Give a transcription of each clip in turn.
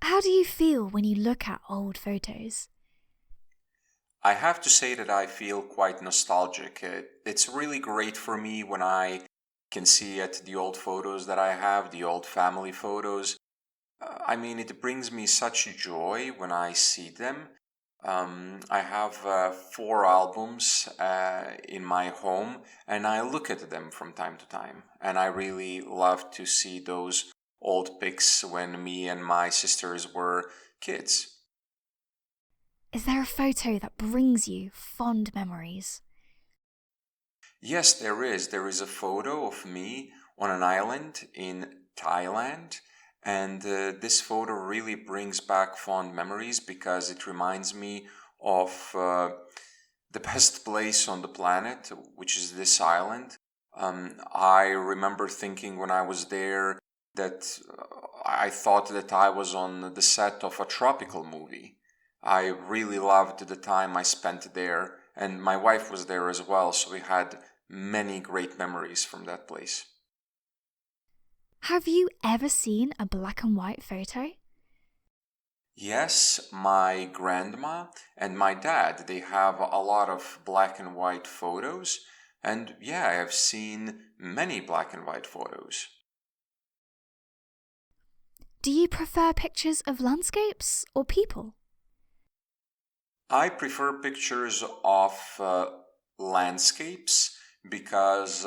How do you feel when you look at old photos? I have to say that I feel quite nostalgic. It's really great for me when I can see at the old photos that I have, the old family photos. I mean, it brings me such joy when I see them. I have four albums in my home, and I look at them from time to time. And I really love to see those old pics when me and my sisters were kids. Is there a photo that brings you fond memories? Yes, there is. There is a photo of me on an island in Thailand. And this photo really brings back fond memories because it reminds me of the best place on the planet, which is this island. I remember thinking when I was there that I thought that I was on the set of a tropical movie. I really loved the time I spent there, and my wife was there as well, so we had many great memories from that place. Have you ever seen a black and white photo? Yes, my grandma and my dad, they have a lot of black and white photos, and yeah, I have seen many black and white photos. Do you prefer pictures of landscapes or people? I prefer pictures of landscapes because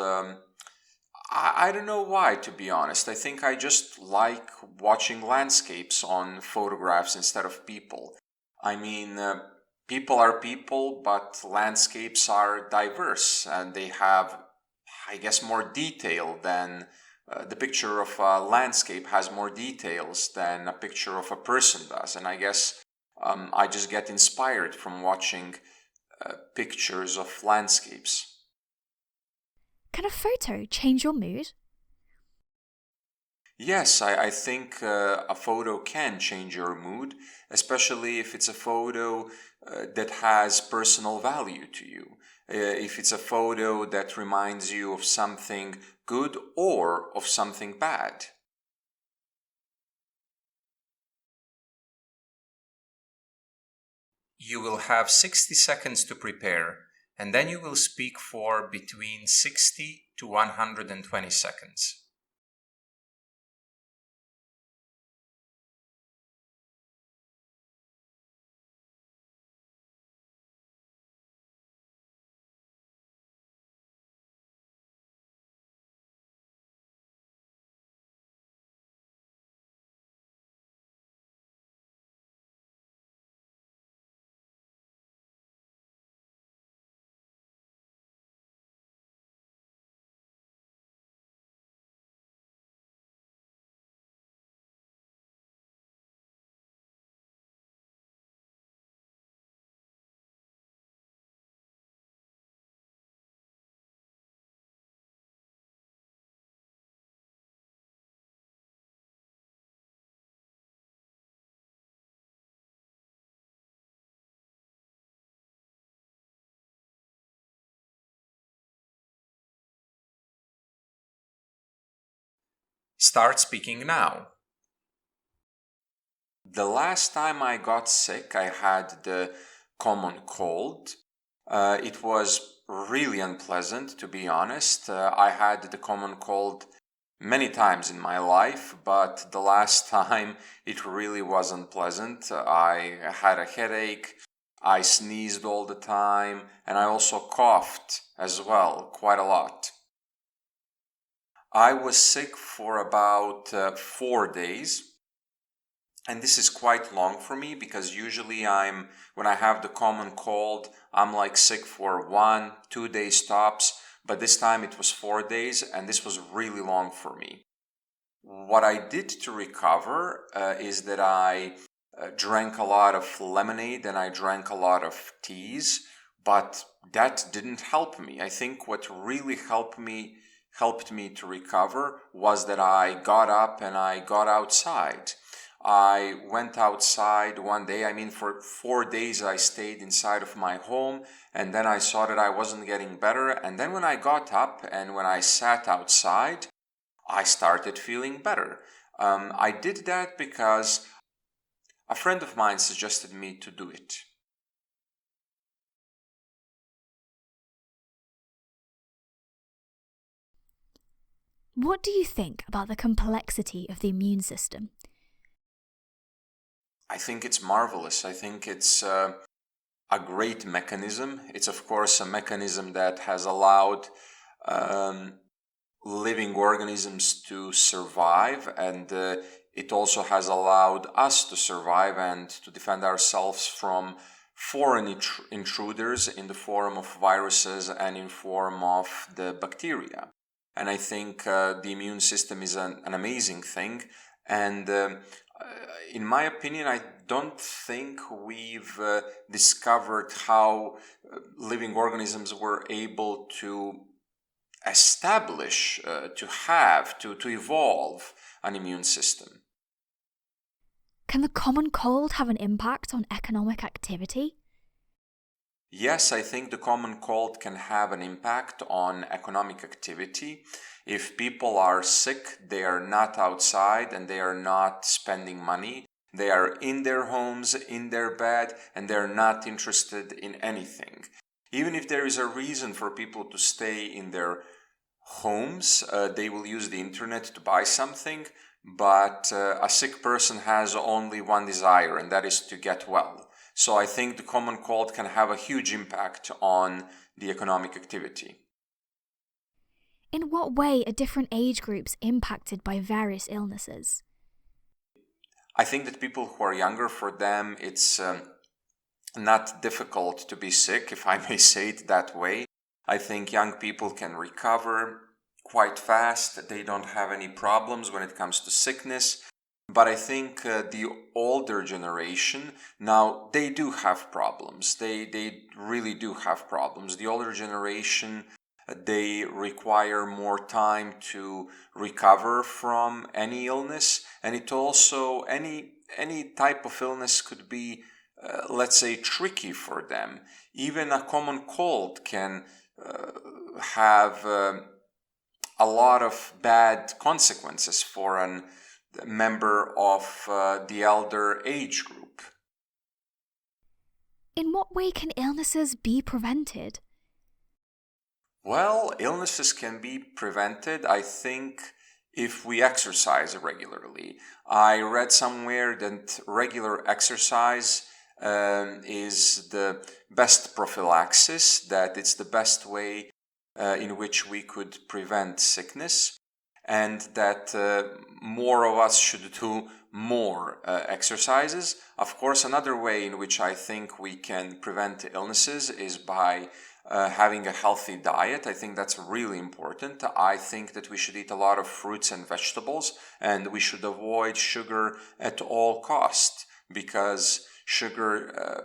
I don't know why, to be honest. I think I just like watching landscapes on photographs instead of people. I mean, people are people, but landscapes are diverse and they have, I guess, more detail than the picture of a landscape has more details than a picture of a person does. And I guess I just get inspired from watching pictures of landscapes. Can a photo change your mood? Yes, I think a photo can change your mood, especially if it's a photo that has personal value to you. If it's a photo that reminds you of something good or of something bad. You will have 60 seconds to prepare, and then you will speak for between 60 to 120 seconds. Start speaking now. The last time I got sick, I had the common cold. It was really unpleasant, to be honest. I had the common cold many times in my life, but the last time it really was unpleasant. I had a headache, I sneezed all the time, and I also coughed as well, quite a lot. I was sick for about 4 days. And this is quite long for me because usually when I have the common cold, I'm like sick for 1 2 days tops. But this time it was 4 days, and this was really long for me. What I did to recover is that I drank a lot of lemonade and I drank a lot of teas, but that didn't help me. I think what really helped me to recover was that I got up and I got outside. I went outside one day. I mean, for 4 days I stayed inside of my home, and then I saw that I wasn't getting better. And then when I got up and when I sat outside, I started feeling better. I did that because a friend of mine suggested me to do it. What do you think about the complexity of the immune system? I think it's marvelous. I think it's a great mechanism. It's, of course, a mechanism that has allowed living organisms to survive, and it also has allowed us to survive and to defend ourselves from foreign intruders in the form of viruses and in form of the bacteria. And I think the immune system is an amazing thing. And in my opinion, I don't think we've discovered how living organisms were able to establish, to evolve an immune system. Can the common cold have an impact on economic activity? Yes, I think the common cold can have an impact on economic activity. If people are sick, they are not outside and they are not spending money. They are in their homes, in their bed, and they're not interested in anything. Even if there is a reason for people to stay in their homes, they will use the internet to buy something, but a sick person has only one desire, and that is to get well. So I think the common cold can have a huge impact on the economic activity. In what way are different age groups impacted by various illnesses? I think that people who are younger, for them, it's not difficult to be sick, if I may say it that way. I think young people can recover quite fast. They don't have any problems when it comes to sickness. But I think the older generation, now they do have problems. They really do have problems. The older generation, they require more time to recover from any illness. And it also, any type of illness could be, let's say, tricky for them. Even a common cold can have a lot of bad consequences for a member of the elder age group. In what way can illnesses be prevented? Well, illnesses can be prevented, I think, if we exercise regularly. I read somewhere that regular exercise is the best prophylaxis, that it's the best way in which we could prevent sickness, and that more of us should do more exercises. Of course, another way in which I think we can prevent illnesses is by having a healthy diet. I think that's really important. I think that we should eat a lot of fruits and vegetables, and we should avoid sugar at all costs, because sugar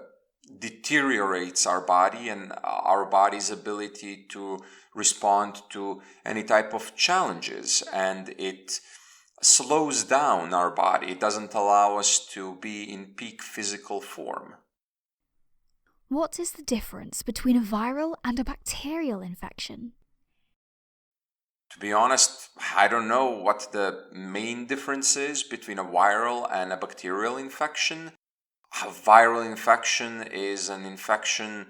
deteriorates our body and our body's ability to respond to any type of challenges, and it slows down our body. It doesn't allow us to be in peak physical form. What is the difference between a viral and a bacterial infection? To be honest, I don't know what the main difference is between a viral and a bacterial infection. A viral infection is an infection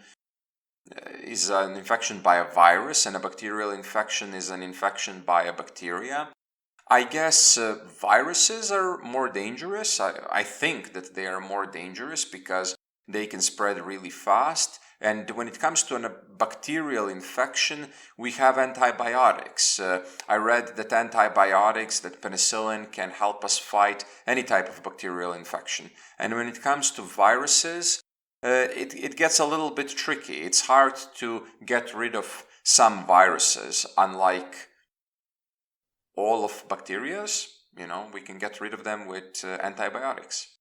by a virus, and a bacterial infection is an infection by a bacteria. I guess viruses are more dangerous. I think that they are more dangerous because they can spread really fast. And when it comes to a bacterial infection, we have antibiotics. I read that antibiotics, that penicillin, can help us fight any type of bacterial infection. And when it comes to viruses, it gets a little bit tricky. It's hard to get rid of some viruses, unlike all of bacterias. We can get rid of them with antibiotics.